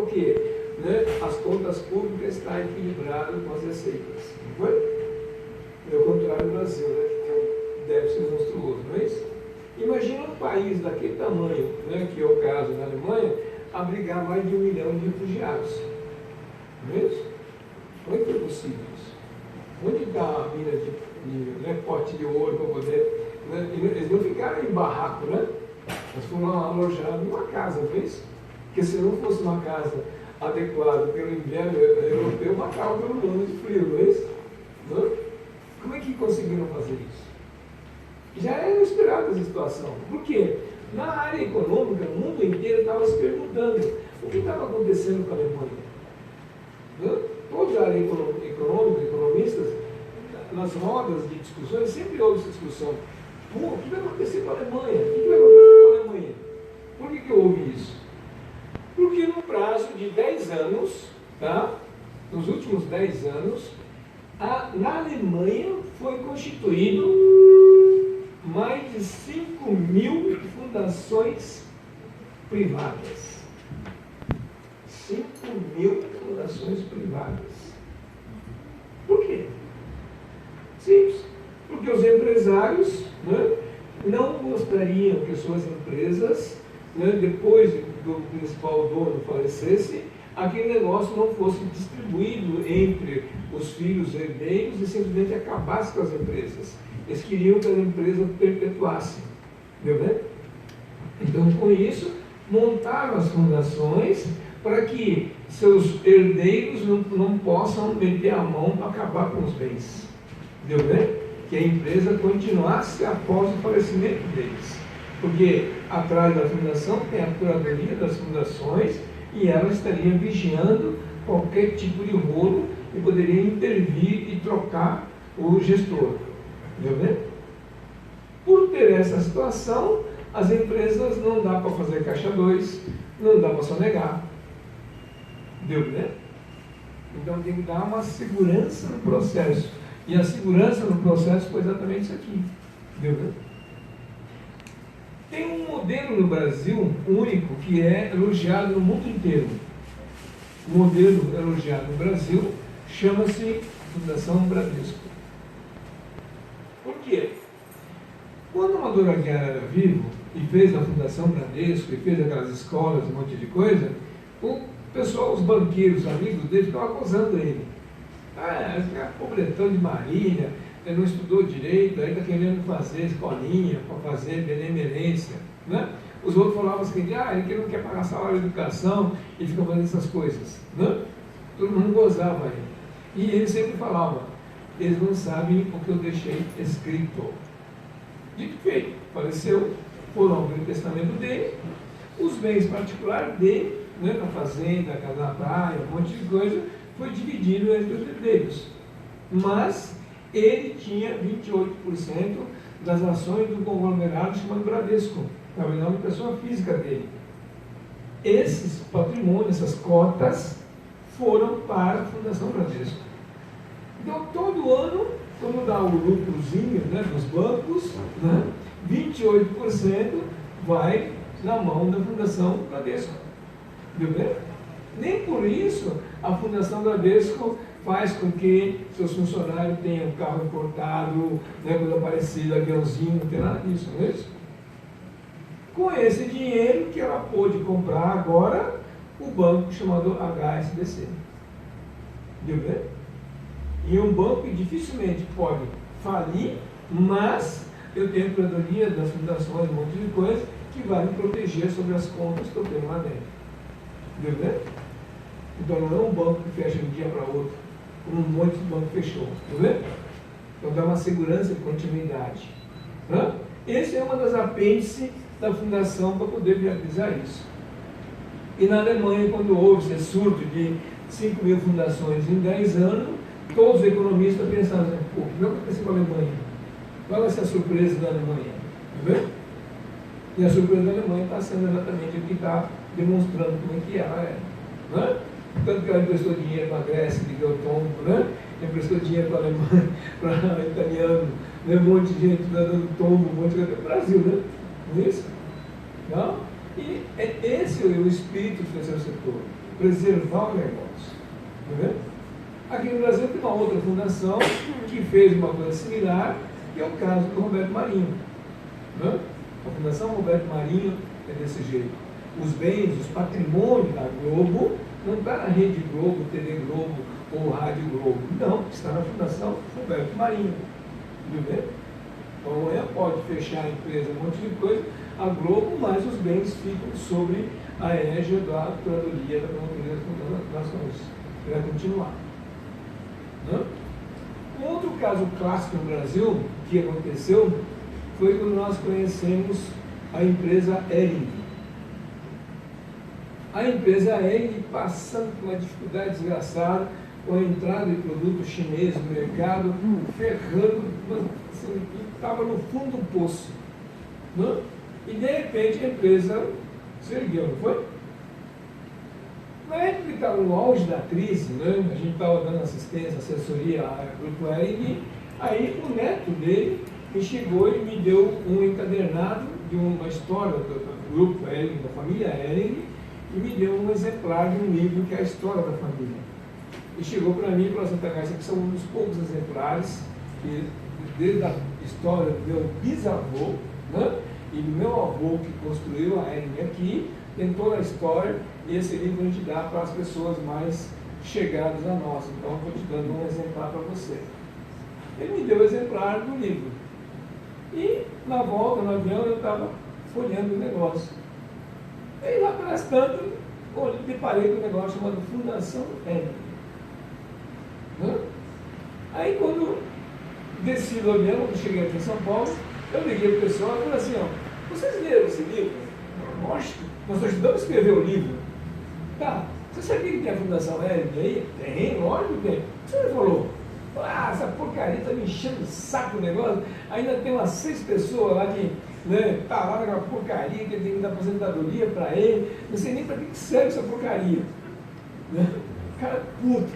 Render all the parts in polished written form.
quê? Né? As contas públicas estão equilibradas com as receitas. Não foi? É o contrário do Brasil, né? Que tem um déficit monstruoso, não é isso? Imagina um país daquele tamanho, né, que é o caso da Alemanha, abrigar mais de 1 milhão de refugiados. Não é isso? Como é que foi possível isso? Onde está a mina de pote de ouro para poder... Né? Eles não ficaram em barraco, né? Eles foram alojados em uma casa, não é isso? Porque se não fosse uma casa adequada pelo inverno europeu, matava pelo ano de frio, não é isso? Não? Como é que conseguiram fazer isso? Já era esperada essa situação. Por quê? Na área econômica, o mundo inteiro estava se perguntando o que estava acontecendo com a Alemanha. Né? Toda a área econômica, economistas, nas rodas de discussões, sempre houve essa discussão. O que vai acontecer com a Alemanha? O que vai acontecer com a Alemanha? Por que houve isso? Porque no prazo de 10 anos, tá? Nos últimos 10 anos, na Alemanha foi constituído mais de 5.000 fundações privadas. 5.000 fundações privadas. Por quê? Simples. Porque os empresários, né, não gostariam que suas empresas, né, depois do principal dono falecesse, aquele negócio não fosse distribuído entre os filhos herdeiros e simplesmente acabasse com as empresas. Eles queriam que as empresas perpetuassem. Entendeu, né? Então, com isso, montaram as fundações para que seus herdeiros não possam meter a mão para acabar com os bens. Entendeu, né? Que a empresa continuasse após o falecimento deles. Porque atrás da fundação tem a curadoria das fundações e ela estaria vigiando qualquer tipo de rolo e poderia intervir e trocar o gestor. Entendeu, né? Por ter essa situação, as empresas não dá para fazer caixa 2, não dá para sonegar. Entendeu, né? Então tem que dar uma segurança no processo. E a segurança no processo foi exatamente isso aqui. Entendeu, né? Tem um modelo no Brasil único que é elogiado no mundo inteiro. O modelo elogiado no Brasil chama-se Fundação Bradesco. Por quê? Quando o Amador Aguiar era vivo e fez a Fundação Bradesco e fez aquelas escolas, um monte de coisa, o pessoal, os banqueiros, amigos dele, ficavam acusando ele. Esse cara é pobretão de Marília, ele não estudou direito, aí está querendo fazer escolinha para fazer benemerência. Né? Os outros falavam assim, ele não quer pagar salário de educação e fica fazendo essas coisas. Né? Todo mundo gozava ele. E ele sempre falava, eles não sabem o que eu deixei escrito. Dito feito, faleceu, foram ao testamento dele, os bens particulares dele, né, na fazenda, casa na praia, um monte de coisa, foi dividido entre os herdeiros. Mas ele tinha 28% das ações do conglomerado chamado Bradesco, que é o nome da pessoa física dele. Esses patrimônios, essas cotas, foram para a Fundação Bradesco. Então, todo ano, quando dá o lucrozinho, né, dos bancos, né, 28% vai na mão da Fundação Bradesco. Entendeu? Nem por isso a Fundação Bradesco faz com que seus funcionários tenham carro importado, né, coisa parecida, aviãozinho, não tem nada disso, não é isso? Com esse dinheiro que ela pôde comprar agora, o banco chamado HSBC. Entendeu? E um banco que dificilmente pode falir, mas eu tenho a curadoria das fundações, um monte de coisa, que vai me proteger sobre as contas que eu tenho lá dentro. Entendeu? Então não é um banco que fecha de um dia para outro, como um monte de banco fechou. Entendeu? Então dá uma segurança de continuidade. Né? Essa é uma das apêndices da fundação para poder viabilizar isso. E na Alemanha, quando houve esse surto de 5.000 fundações em 10 anos, todos os economistas pensaram assim, o que vai acontecer com a Alemanha? Qual vai ser a surpresa da Alemanha? Entendeu? E a surpresa da Alemanha está sendo exatamente o que está demonstrando como é que ela é. Né? Tanto que ela emprestou dinheiro para a Grécia, que deu tombo, né? Emprestou dinheiro para a Alemanha, para o italiano, né? Um monte de gente dando tombo, um monte de coisa. Brasil, né? Não é isso? Não? E esse é o espírito do terceiro setor, preservar o negócio. Tá vendo? Aqui no Brasil tem uma outra fundação que fez uma coisa similar, que é o caso do Roberto Marinho. Né? A Fundação Roberto Marinho é desse jeito. Os bens, os patrimônios da Globo não está na Rede Globo, TV Globo ou Rádio Globo. Não, está na Fundação Roberto Marinho. Entendeu? Então amanhã pode fechar a empresa, um monte de coisa, a Globo, mas os bens ficam sobre a égide da Curadoria da Promotoria das Nações. Que vai continuar. Né? Um outro caso clássico no Brasil, que aconteceu, foi quando nós conhecemos a empresa Hering. A empresa Hering passando por uma dificuldade desgraçada, com a entrada de produtos chineses no mercado, ferrando, assim, estava no fundo do poço. Né? E de repente a empresa se ergueu, não foi? Na época que estava no auge da crise, né, a gente estava dando assistência, assessoria ao Grupo Hering, aí o neto dele me chegou e me deu um encadernado de uma história do Grupo Hering, da família Hering, e me deu um exemplar de um livro que é a história da família. E chegou para mim e falou assim: esse aqui são um dos poucos exemplares que, desde a história do meu bisavô, né, e do meu avô que construiu a Hering aqui, tem toda a história, e esse livro a gente dá para as pessoas mais chegadas a nós. Então, eu estou te dando um exemplar para você. Ele me deu o exemplar do livro. E, na volta, no avião, eu estava folheando o negócio. E lá pelas tantas, eu deparei com um negócio chamado Fundação Hering. Aí, quando desci do avião, quando cheguei aqui em São Paulo, eu liguei para o pessoal e falei assim: ó, vocês leram esse livro? Lógico, nós ajudamos a escrever o livro. Tá, você sabia que tem a Fundação Hering aí? Tem, lógico que tem. O que você falou? Essa porcaria está me enchendo o saco o negócio. Ainda tem umas 6 pessoas lá que tá lá naquela porcaria, que tem que dar aposentadoria para ele. Não sei nem para que serve essa porcaria. O cara puto.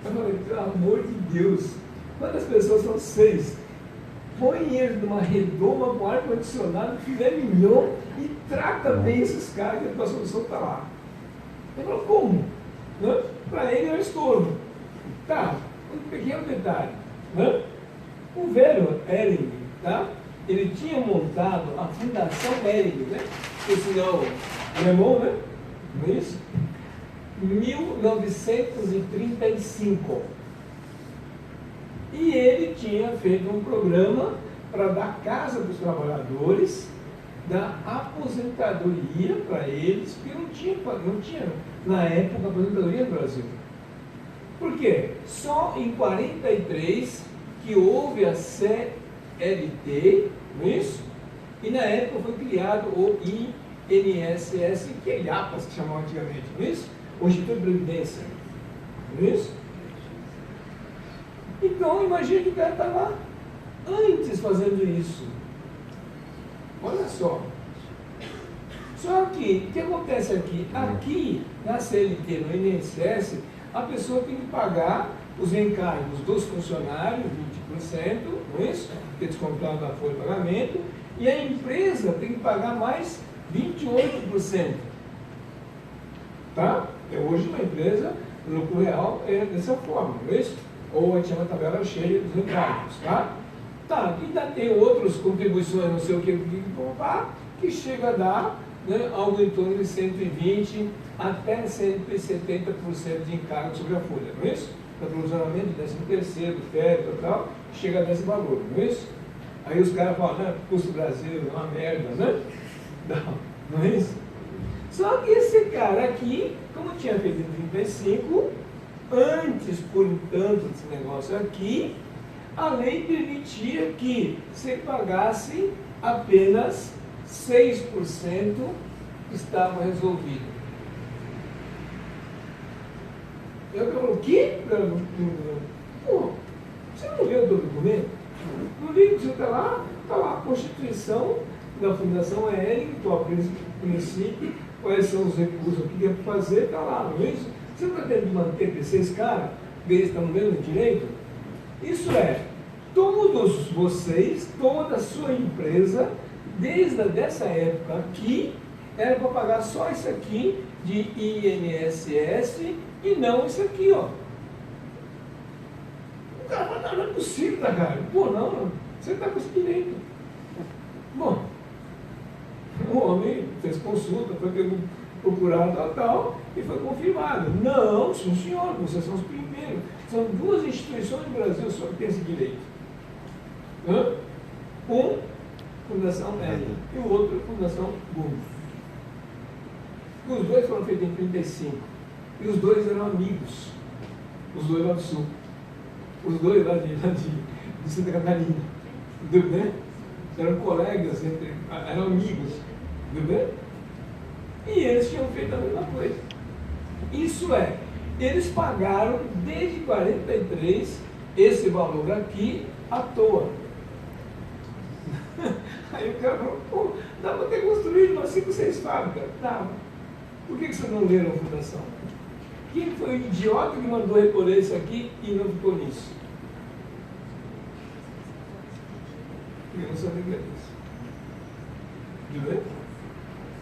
Eu falei: pelo amor de Deus, quantas pessoas são 6? Põe eles numa redoma com ar-condicionado, filé mignon e trata bem esses caras, que a tua solução está lá. Ele falou: como? Para ele é um estorvo. Tá, um pequeno detalhe. O velho Hering, tá? Ele tinha montado a Fundação Hering, esse não alemão, né? Não é isso? 1935. E ele tinha feito um programa para dar casa para os trabalhadores, dar aposentadoria para eles, porque não tinha na época aposentadoria no Brasil. Por quê? Só em 43 que houve a CLT, não é isso? E na época foi criado o INSS, que é IAPAS, que chamava antigamente, não é isso? O Instituto de Previdência, não é isso? Então, imagina que o cara estava antes fazendo isso. Olha só. Só que, o que acontece aqui? Aqui, na CLT, no INSS, a pessoa tem que pagar os encargos dos funcionários, 20%, não é isso? Que é descontado da folha de pagamento, e a empresa tem que pagar mais 28%. Tá? Hoje, uma empresa, o lucro real é dessa forma, não é isso? Ou a gente chama tabela cheia dos encargos, tá? Tá, e ainda tem outras contribuições, não sei o que chega a dar, algo em torno de 120% até 170% de encargo sobre a folha, não é isso? Para provisionamento de 13º, férias e tal, chega a desse valor, não é isso? Aí os caras falam: custo Brasil, é uma merda, né? Não é isso? Só que esse cara aqui, como tinha feito em 35, antes, por entanto, desse negócio aqui, a lei permitia que você pagasse apenas 6%, estava resolvido. Eu falo: o quê? Pô, você não leu todo o documento? No livro que você está lá a Constituição da Fundação Hering, que eu princípio, quais são os recursos, o que é para fazer, está lá, não é isso? Você está tentando manter esses caras, ver se estão no mesmo direito? Isso é, todos vocês, toda a sua empresa, desde essa época aqui, era para pagar só isso aqui de INSS e não isso aqui, ó. O cara fala, não é possível, cara. Pô, não, você está com esse direito. Bom, o homem fez consulta, foi procurado tal, e foi confirmado. Não, sim senhor, vocês são os primeiros. São duas instituições do Brasil só que têm esse direito. Um, Fundação L, e o outro, Fundação Bund. Os dois foram feitos em 1935. E os dois eram amigos. Os dois lá do Sul. Os dois lá de Santa Catarina. Entendeu, né? Eram colegas, eram amigos. Entendeu? E eles tinham feito a mesma coisa. Isso é, eles pagaram desde 43 esse valor aqui à toa. Aí o cara falou, pô, dá para ter construído umas 5, 6 fábricas. Dava. Por que vocês não leram a fundação? Quem foi o idiota que mandou recolher isso aqui e não ficou nisso? Eu não sabia disso. Entendeu?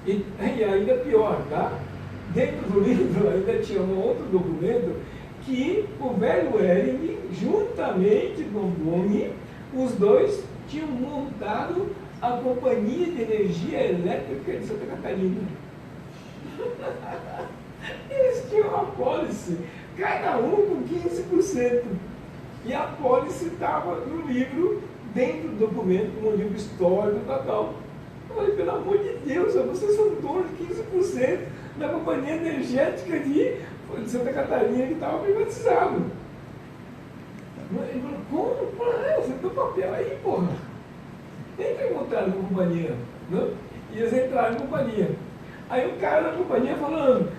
E ainda pior, tá? Dentro do livro ainda tinha um outro documento que o velho Ering, juntamente com o Bund, os dois tinham montado a Companhia de Energia Elétrica de Santa Catarina. Eles tinham uma apólice, cada um com 15%. E a apólice estava no livro, dentro do documento, como um livro histórico, tal. Eu falei, pelo amor de Deus, vocês são donos de 15% da Companhia Energética de Santa Catarina que estava privatizado. Ele falou, como? Você tem o papel aí, porra. Entra em contato com a companhia. Né? E eles entraram em companhia. Aí o cara da companhia falando,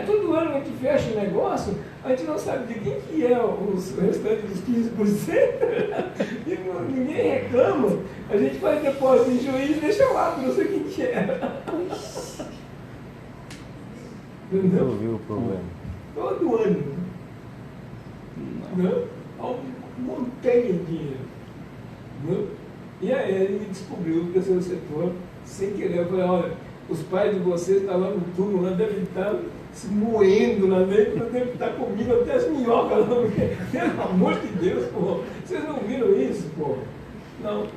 todo ano a gente fecha um negócio, a gente não sabe de quem que é os restantes dos 15%, e ninguém reclama, a gente faz depósito em juiz e deixa lá, não sei quem que é. Entendeu? Eu vi o problema. Todo ano. Não. Uma montanha de dinheiro. Não. E aí ele descobriu o terceiro setor, sem querer, eu falei, olha, os pais de vocês estão lá no túmulo, lá devem estar se moendo lá dentro, devem estar comendo até as minhocas lá, porque, pelo amor de Deus, pô, vocês não viram isso, pô? Não.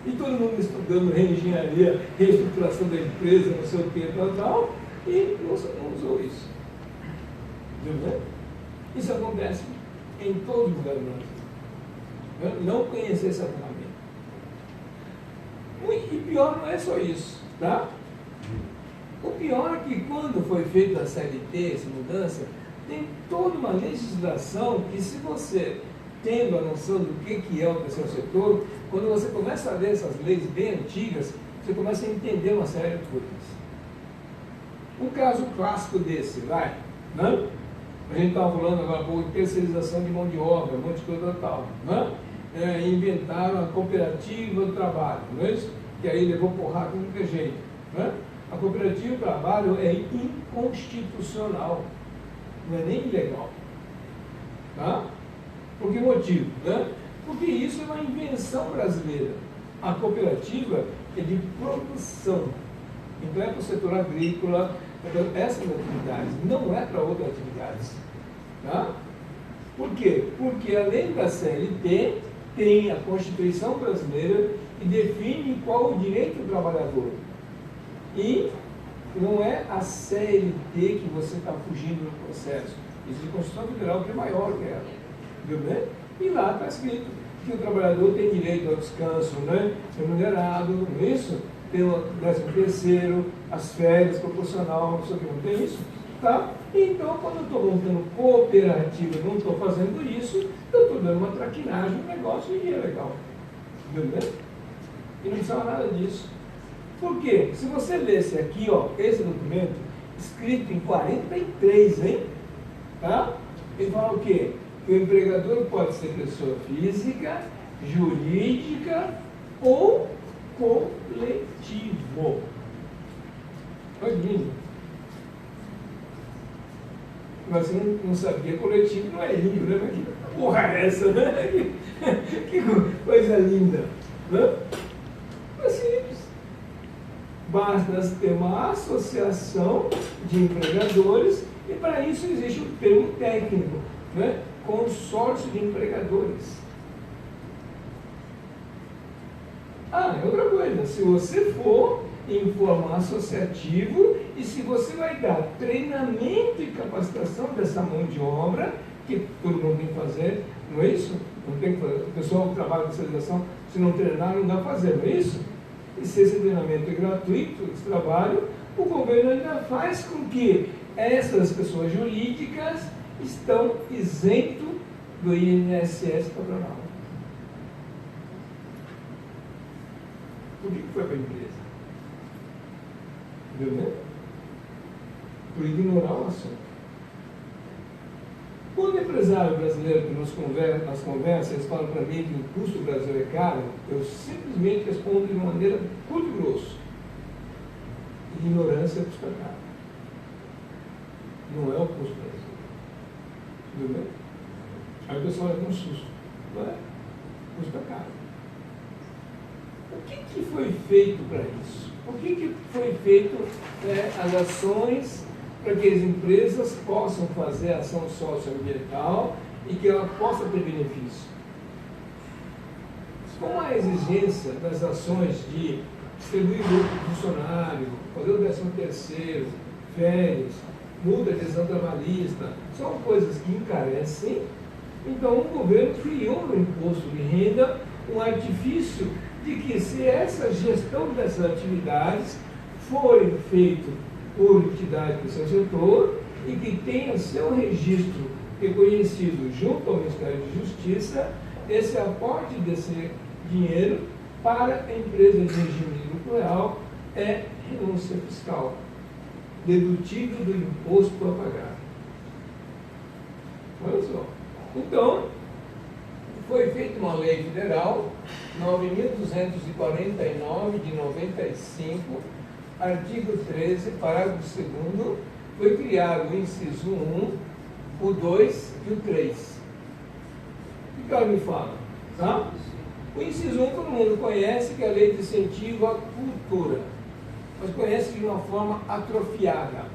E todo mundo estudando reengenharia, reestruturação da empresa, não sei o que, tal, e não usou isso. Entendeu? Isso acontece em todos os lugares do Brasil. Não conhecer essa ferramenta. E pior não é só isso, tá? O pior é que quando foi feita a CLT, essa mudança, tem toda uma legislação que, se você tendo a noção do que é o terceiro setor, quando você começa a ler essas leis bem antigas, você começa a entender uma série de coisas. Um caso clássico desse, vai, né? A gente estava falando agora há pouco de terceirização de mão de obra, um monte de coisa tal, né? Inventaram a cooperativa do trabalho, não é isso? Que aí levou porrada de qualquer jeito, né? A cooperativa do trabalho é inconstitucional, não é nem ilegal, tá? Por que motivo, né? Porque isso é uma invenção brasileira. A cooperativa é de produção, então é para o setor agrícola, para essas atividades, não é para outras atividades, tá? Por quê? Porque além da CLT, tem a Constituição brasileira que define qual o direito do trabalhador. E não é a CLT que você está fugindo do processo. Existe a Constituição Federal que é maior que ela. Entendeu? E lá está escrito que o trabalhador tem direito ao descanso, né? Remunerado, não é isso? Tem o 13º, as férias proporcional, não sei o que, não tem isso? Tá? Então, quando eu estou montando cooperativa, não estou fazendo isso, eu estou dando uma traquinagem no negócio e é legal. Entendeu? E não precisava nada disso. Por quê? Se você lesse aqui, ó, esse documento, escrito em 43, hein? Tá? Ele fala o quê? Que o empregador pode ser pessoa física, jurídica ou coletivo. Olha lindo. Mas você não sabia, coletivo não é lindo, né? Mas que porra é essa, né? Que coisa linda. Né? É simples. basta ter uma associação de empregadores, e para isso existe um termo técnico, né? Consórcio de empregadores. É outra coisa, se você for em forma associativo e se você vai dar treinamento e capacitação dessa mão de obra, que todo mundo tem que fazer, não é isso? Não tem que fazer. O pessoal que trabalha com especialização, se não treinar, não dá para fazer, não é isso? E se esse treinamento é gratuito, esse trabalho, o governo ainda faz com que essas pessoas jurídicas estão isentos do INSS patronal. Por que foi para a empresa? Entendeu? Por ignorar o assunto. Quando o empresário brasileiro que nas conversas, eles falam para mim que o custo do Brasil é caro, eu simplesmente respondo de uma maneira curto e grosso. Ignorância custa caro. Não é o custo do Brasil. Entendeu? Aí o pessoal é com susto. Não é? Custa caro. O que foi feito para isso? O que foi feito as ações para que as empresas possam fazer ação socioambiental e que ela possa ter benefício? Com a exigência das ações de distribuir lucro para o funcionário, fazer o 13º, férias, multa de adesão trabalhista, são coisas que encarecem. Então o governo criou no imposto de renda um artifício de que se essa gestão dessas atividades for feita por entidade do seu setor e que tenha seu registro reconhecido junto ao Ministério da Justiça, esse aporte desse dinheiro para a empresa de regime de lucro real é renúncia fiscal, dedutível do imposto a pagar. Olha só. Então, foi feita uma lei federal, 9.249 de 95, artigo 13, parágrafo 2º, foi criado o inciso 1, o 2 e o 3. O que ela me fala? Tá? O inciso 1 todo mundo conhece, que é a lei de incentivo à cultura, mas conhece de uma forma atrofiada.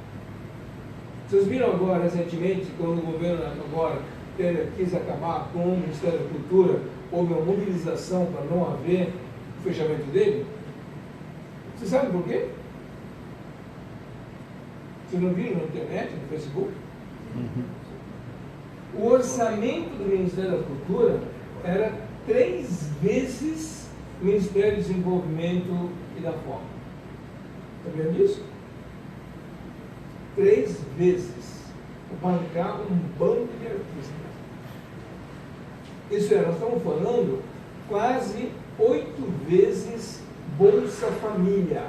Vocês viram agora, recentemente, quando o governo agora quis acabar com o Ministério da Cultura, houve uma mobilização para não haver o fechamento dele? Vocês sabem por quê? Vocês não viram na internet, no Facebook? O orçamento do Ministério da Cultura era 3 vezes o Ministério do Desenvolvimento e da Fome. Está vendo isso? 3 vezes. Bancar um bando de artistas. Isso é, nós estamos falando quase 8 vezes Bolsa Família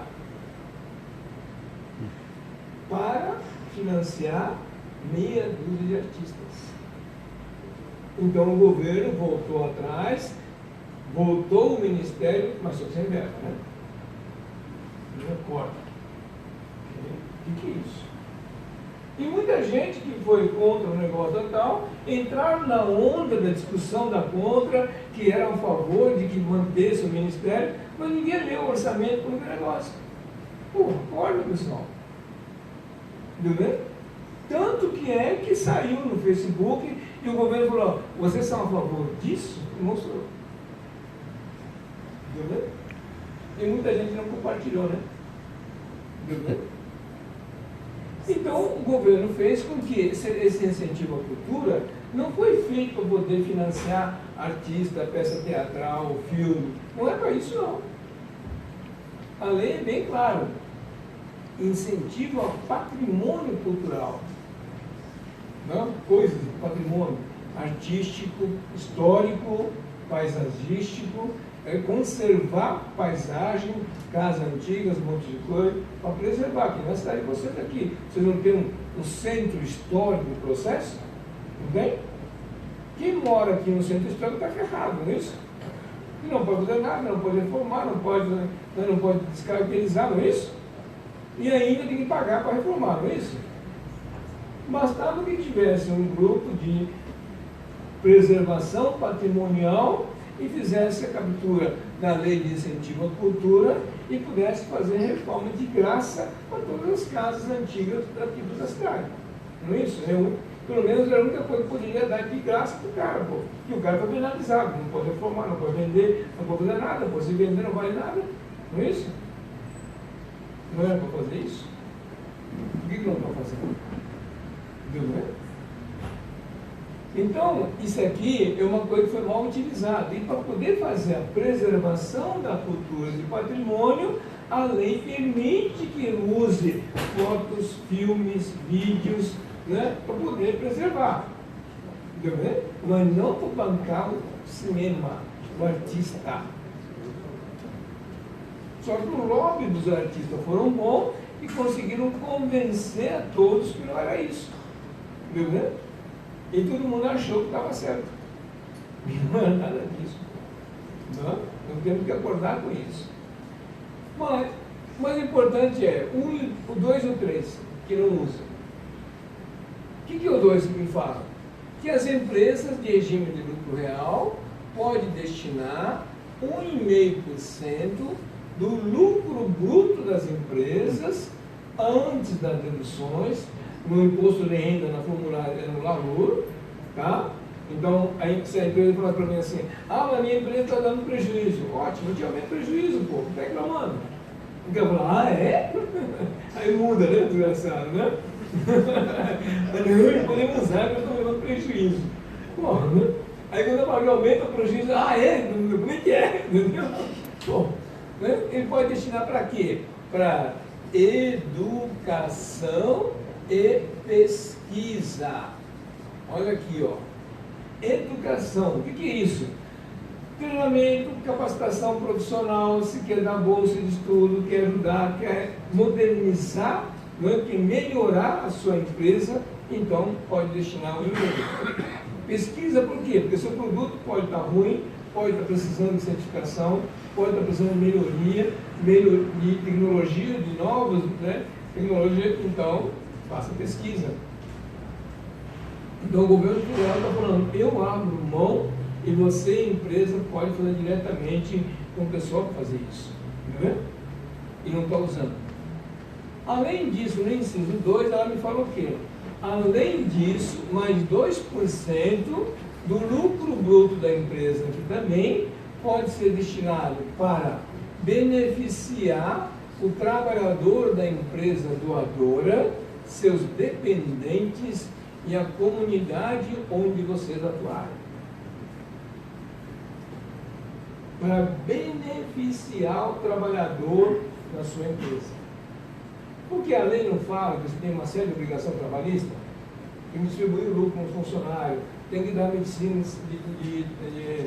para financiar meia dúzia de artistas. Então o governo voltou atrás, voltou o Ministério, mas só sem verba, né? Não corta. O que é isso? E muita gente que foi contra o negócio tal, entraram na onda da discussão da contra, que era a favor de que mantesse o Ministério, mas ninguém leu o orçamento do negócio. Pô, acorda, pessoal. Entendeu? Tanto que é que saiu no Facebook e o governo falou, vocês são a favor disso? E mostrou. Entendeu? E muita gente não compartilhou, né? Entendeu? Então, o governo fez com que esse incentivo à cultura não foi feito para poder financiar artista, peça teatral, filme. Não é para isso, não. A lei é bem clara. Incentivo ao patrimônio cultural. Não? Coisas de patrimônio artístico, histórico, paisagístico, conservar paisagem, casas antigas, um monte de coisa, para preservar. Aqui na cidade de vocês aqui, vocês não tem um centro histórico do processo? Não tem? Quem mora aqui no centro histórico está ferrado, não é isso? E não pode fazer nada, não pode reformar, não pode descaracterizar, não é isso? E ainda tem que pagar para reformar, não é isso? Bastava que tivesse um grupo de preservação patrimonial e fizesse a captura da lei de incentivo à cultura e pudesse fazer reforma de graça para todas as casas antigas aqui da cidade. Não é isso? Pelo menos era a única coisa que poderia dar de graça para o cara, pô. E o cara foi penalizado, não pode reformar, não pode vender, não pode fazer nada, pô. Se vender não vale nada. Não é isso? Não era para fazer isso? Por que não está fazendo? Entendeu? Então, isso aqui é uma coisa que foi mal utilizada. E para poder fazer a preservação da cultura de patrimônio, a lei permite que use fotos, filmes, vídeos, né, para poder preservar. Entendeu? Mas não para bancar o cinema, o artista. Só que o lobby dos artistas foram bons e conseguiram convencer a todos que não era isso. Entendeu? E todo mundo achou que estava certo. E não era nada disso. Não? Nós temos que acordar com isso. Mas o mais importante é o 2 ou 3 que não usa. O que é o 2 que me fala? Que as empresas de regime de lucro real podem destinar 1,5% do lucro bruto das empresas antes das deduções no imposto de renda, na formulária, no LARUR, tá? Então, se a empresa falar para mim assim, mas minha empresa está dando prejuízo, ótimo, eu te aumento prejuízo, pô, não está reclamando. Então eu falo, é? Aí muda, né, desgraçado, né? Não podemos usar, porque eu estou levando prejuízo. Pô, né? Aí quando eu falo, aumenta o prejuízo, como é que é? Entendeu? Pô, né? Ele pode destinar para quê? Para educação e pesquisa. Olha aqui, ó. Educação, o que é isso? Treinamento, capacitação profissional, se quer dar bolsa de estudo, quer ajudar, quer modernizar, né, quer melhorar a sua empresa, então pode destinar o dinheiro. Pesquisa por quê? Porque seu produto pode estar ruim, pode estar precisando de certificação, pode estar precisando de melhoria, de tecnologia, de novas, né, tecnologia, então faça pesquisa. Então o governo federal está falando, eu abro mão e você, empresa, pode fazer diretamente com o pessoal para fazer isso. Entendeu? E não está usando. Além disso, no inciso 2, ela me fala o quê? Além disso, mais 2% do lucro bruto da empresa, que também pode ser destinado para beneficiar o trabalhador da empresa doadora, seus dependentes e a comunidade onde vocês atuarem. Para beneficiar o trabalhador da sua empresa. Porque a lei não fala que você tem uma série de obrigação trabalhista? Tem que distribuir o lucro para um funcionário, tem que dar medicina de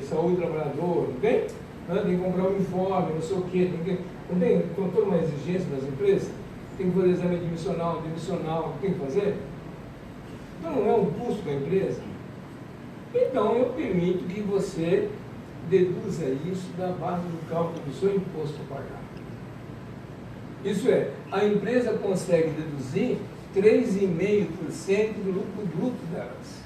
saúde ao trabalhador, não tem? Tem que comprar um uniforme, não sei o quê, não tem toda uma exigência das empresas? Tem que fazer exame admissional, tem que fazer? Então não é um custo da empresa? Então eu permito que você deduza isso da base do cálculo do seu imposto a pagar. Isso é, a empresa consegue deduzir 3,5% do lucro bruto delas.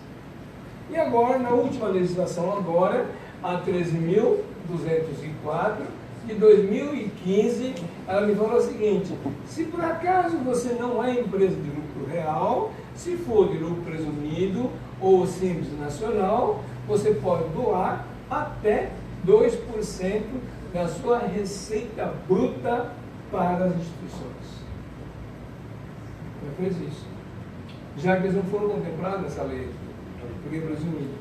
E agora, na última legislação agora, a 13.204, de 2015, ela me falou o seguinte, se por acaso você não é empresa de lucro real, se for de lucro presumido ou simples nacional, você pode doar até 2% da sua receita bruta para as instituições. Já fez isso. Já que eles não foram contemplados nessa lei, porque é presumido.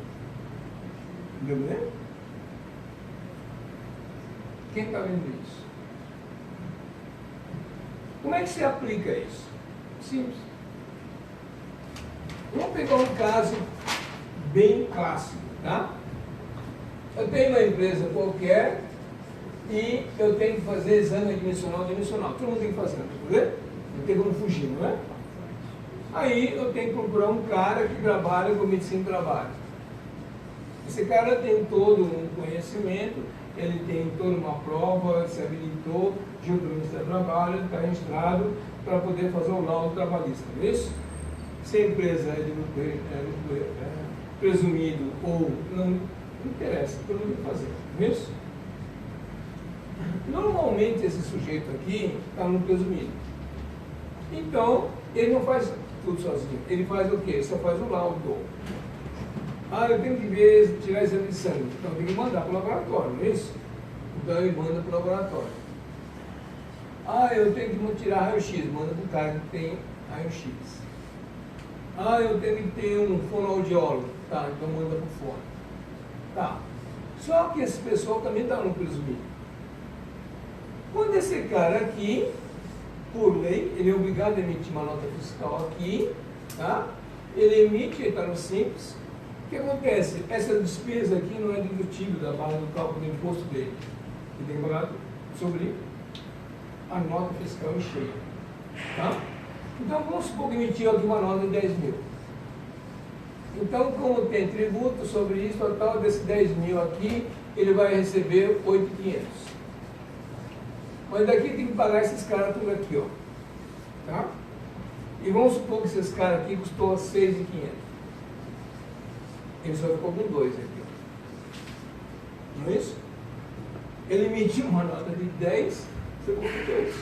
Entendeu, né? Quem está vendo isso? Como é que se aplica isso? Simples. Vamos pegar um caso bem clássico, tá? Eu tenho uma empresa qualquer e eu tenho que fazer exame admissional. Todo mundo tem que fazer, não tem como fugir, não é? Aí eu tenho que procurar um cara que trabalha com medicina do trabalho. Esse cara tem todo um conhecimento, ele tem toda uma prova, se habilitou junto ao Ministério do Trabalho, ele está registrado para poder fazer o laudo trabalhista, não é isso? Se a empresa é de lucro presumido ou Não interessa, todo mundo vai fazer, não é isso? Normalmente esse sujeito aqui está no presumido. Então, ele não faz tudo sozinho. Ele faz o quê? Ele só faz o laudo. Ah, eu tenho que ver, tirar exame de sangue. Então, eu tenho que mandar para o laboratório, não é isso? Então, ele manda para o laboratório. Ah, eu tenho que tirar raio-x. Manda para o cara que tem raio-x. Ah, eu tenho que ter um fonoaudiólogo. Tá, então manda para o fono. Tá. Só que esse pessoal também está no presumido. Quando esse cara aqui, por lei, ele é obrigado a emitir uma nota fiscal aqui, tá? Ele emite, ele está no simples. O que acontece? Essa despesa aqui não é dedutível da base do cálculo do imposto dele. Ele tem que pagar sobre a nota fiscal em cheio. Tá? Então, vamos supor que emitiu aqui uma nota de 10 mil. Então, como tem tributo sobre isso, total desse 10 mil aqui, ele vai receber 8.500. Mas daqui tem que pagar esses caras tudo aqui, ó. Tá? E vamos supor que esses caras aqui custou 6.500. Ele só ficou com 2 aqui, ó. Não é isso? Ele emitiu uma nota de 10, ficou com 2.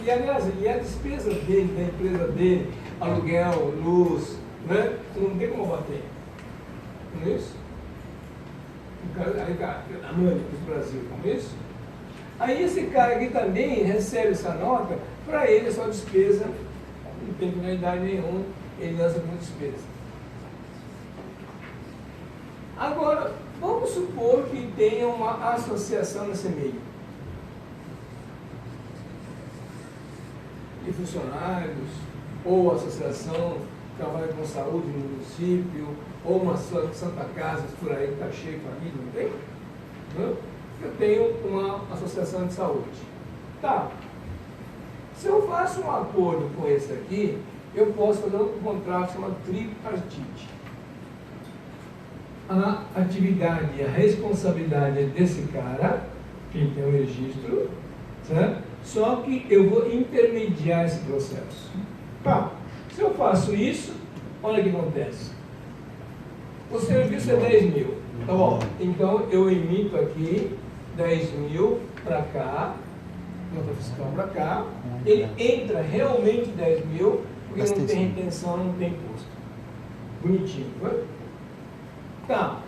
E aliás, e a despesa dele, da empresa dele, aluguel, luz, né? Não tem como bater. Não é isso? Aí, a mãe do Brasil, não é isso? Aí esse cara aqui também recebe essa nota, para ele é só despesa, não tem finalidade nenhuma, ele lança como despesa. Agora, vamos supor que tenha uma associação nesse meio. De funcionários, ou associação que trabalha com saúde no município, ou uma Santa Casa por aí que está cheia de família, não tem? Não? Eu tenho uma associação de saúde. Tá. Se eu faço um acordo com esse aqui, eu posso fazer um contrato chamado tripartite. A atividade e a responsabilidade é desse cara, quem tem o registro, certo? Só que eu vou intermediar esse processo. Tá. Se eu faço isso, olha o que acontece. O serviço é 10 mil. Tá bom. Então eu emito aqui 10 mil para cá, nota fiscal para cá. Ele entra realmente 10 mil, porque não tem retenção, não tem imposto. Bonitinho, foi? Tá.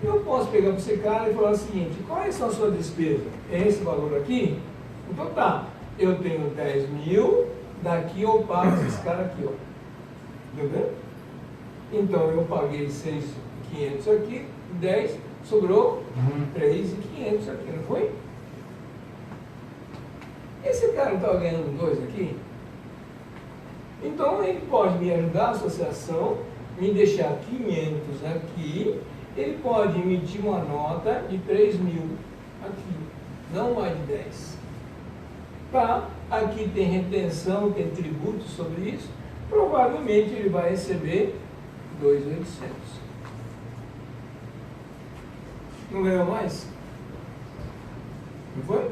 Eu posso pegar para esse cara e falar o seguinte: quais são as suas despesas? É esse valor aqui? Então tá, eu tenho 10 mil, daqui eu pago esse cara aqui, ó. Entendeu? Então eu paguei 6.500 aqui, 10, sobrou 3.500 aqui, não foi? Esse cara não estava ganhando 2 aqui? Então ele pode me ajudar, a associação, me deixar 500 aqui, ele pode emitir uma nota de 3 mil aqui, não mais de 10. Tá? Aqui tem retenção, tem tributo sobre isso, provavelmente ele vai receber 2.800. Não ganhou mais? Não foi?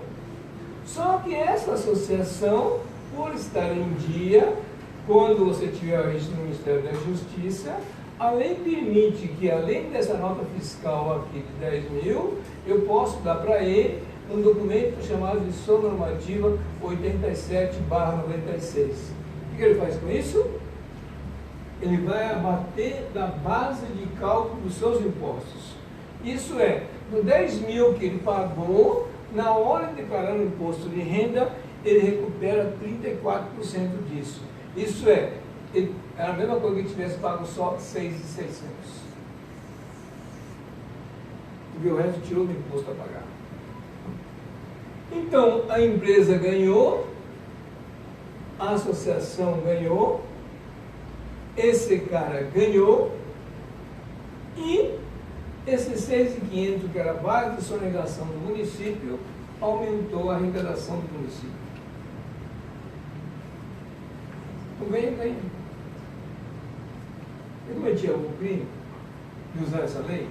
Só que essa associação, por estar em dia, quando você tiver o registro no Ministério da Justiça, a lei permite que, além dessa nota fiscal aqui de 10 mil, eu posso dar para ele um documento chamado de Sua Normativa 87/96. O que ele faz com isso? Ele vai abater da base de cálculo dos seus impostos. Isso é, do 10 mil que ele pagou, na hora de declarar o imposto de renda, ele recupera 34% disso. Isso é a mesma coisa que ele tivesse pago só 6.600. Porque o resto tirou do imposto a pagar. Então, a empresa ganhou, a associação ganhou, esse cara ganhou, e esse 6.500, que era a base de sonegação do município, aumentou a arrecadação do município. O ganho, ganho. Eu cometi algum crime de usar essa lei?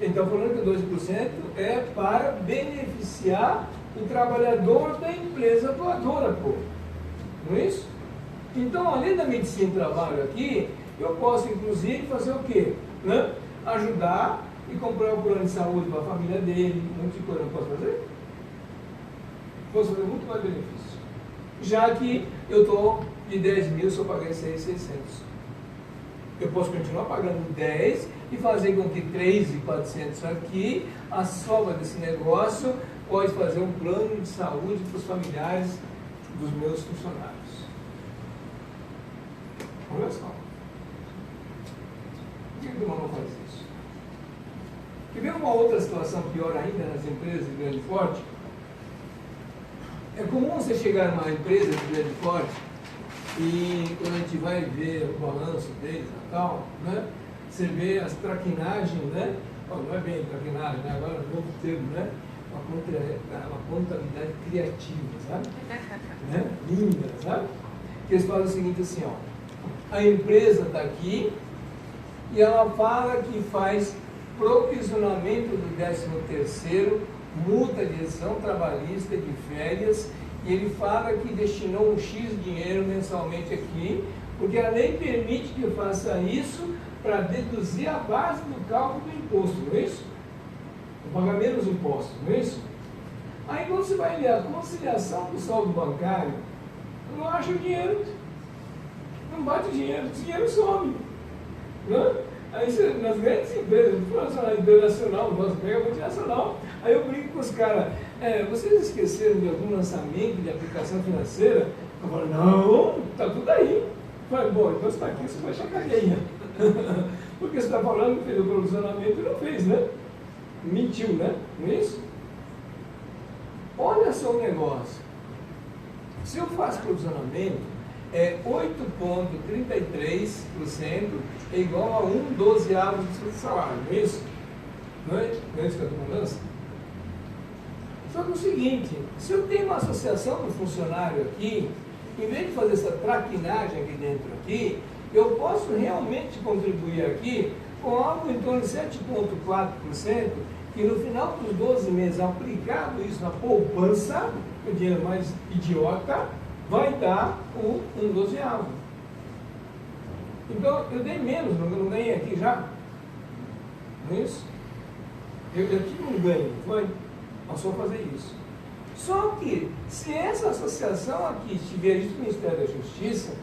Então, falando que 12% é para beneficiar o trabalhador da empresa doadora, pô. Não é isso? Então, além da medicina do trabalho aqui, eu posso, inclusive, fazer o quê? Né? ajudar e comprar um plano de saúde para a família dele, um monte de coisa. Não posso fazer? Posso fazer muito mais benefício. Já que eu estou de 10 mil, só paguei 6,600. Eu posso continuar pagando 10 e fazer com que 3.400 aqui, a soma desse negócio pode fazer um plano de saúde para os familiares dos meus funcionários. Olha só. Por que o irmão não faz isso? E vem uma outra situação pior ainda nas empresas de grande porte. É comum você chegar numa empresa de grande porte e quando a gente vai ver o balanço deles e tal, né, você vê as traquinagens, né? Não é bem traquinagem, né? Agora é um novo termo, né? Uma contabilidade criativa, sabe? Né? Linda, sabe? Que eles fazem o seguinte assim, ó. A empresa está aqui e ela fala que faz provisionamento do 13º, multa de rescisão trabalhista de férias, e ele fala que destinou um X dinheiro mensalmente aqui, porque a lei permite que eu faça isso para deduzir a base do cálculo do imposto, não é isso? Para pagar menos impostos, não é isso? Aí quando você vai ler a conciliação do saldo bancário, não acha o dinheiro, não bate o dinheiro some. Não? Aí você, nas grandes empresas, internacional, nossa, pega multinacional, aí eu brinco com os caras, vocês esqueceram de algum lançamento de aplicação financeira? Eu falo, não, está tudo aí. Eu falo, bom, então você está aqui, você vai checar aí. Porque você está falando que fez o provisionamento e não fez, né? Mentiu, né? Não é isso? Olha só o negócio. Se eu faço provisionamento, 8,33% é igual a 1/12 do salário, não é isso? Não é isso que eu estou falando? Só que é o seguinte, se eu tenho uma associação do funcionário aqui, em vez de fazer essa traquinagem aqui dentro aqui, eu posso realmente contribuir aqui com algo em torno de 7,4%, que no final dos 12 meses, aplicado isso na poupança, o dinheiro mais idiota, vai dar o 1/12. Então, eu dei menos, não ganhei aqui já? Não é isso? Eu tive um ganho, foi? Mas só fazer isso. Só que, se essa associação aqui estiver junto com o Ministério da Justiça,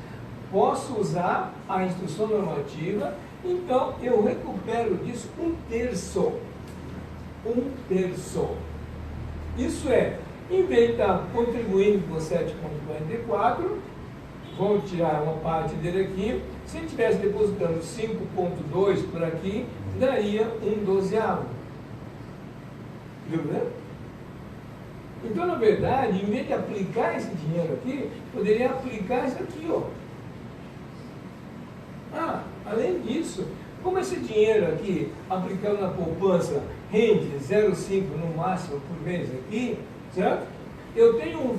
posso usar a instrução normativa, então eu recupero disso 1/3. 1/3. Isso é, em vez de estar contribuindo com 7,44, vou tirar uma parte dele aqui, se ele estivesse depositando 5,2 por aqui, daria 1/12. Viu, né? Então, na verdade, em vez de aplicar esse dinheiro aqui, poderia aplicar isso aqui, ó. Além disso, como esse dinheiro aqui, aplicando na poupança, rende 0,5 no máximo por mês aqui, certo? Eu tenho um